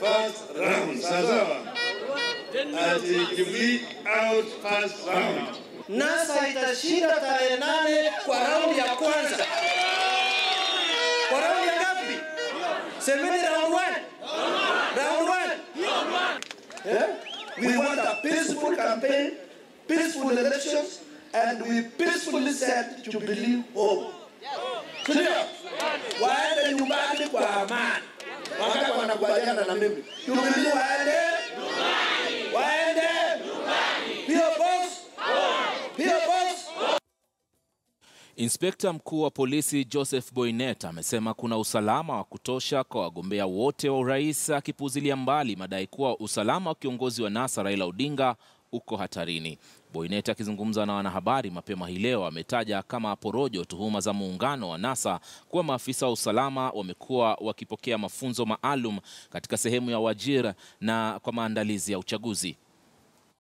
first round. Sawa. Ati Jubilee out first round. NASA itashinda tarehe 8 kwa raundi ya kwanza. Kwa raundi ya ngapi? Semeni round 1. Round 1. Yeah? We want a peaceful campaign, peaceful elections, and we peacefully set Jubilee home. Sio? Waende nyumbani kwa amani. Wakati wanakubaliana na mimi. Jubilee waende nyumbani. Waende nyumbani. Pio boss. Pio boss. Inspekta mkuu wa polisi Joseph Bomet amesema kuna usalama wa kutosha kwa wagombea wote wa urais, akipuuzilia mbali madai kuwa usalama wa kiongozi wa NASA Raila Odinga uko hatarini. Bomet akizungumza na wanahabari mapema hii leo ametaja kama porojo tuhuma za muungano wa NASA kuwa maafisa wa usalama wamekuwa wakipokea mafunzo maalum katika sehemu ya Wajir na kwa maandalizi ya uchaguzi.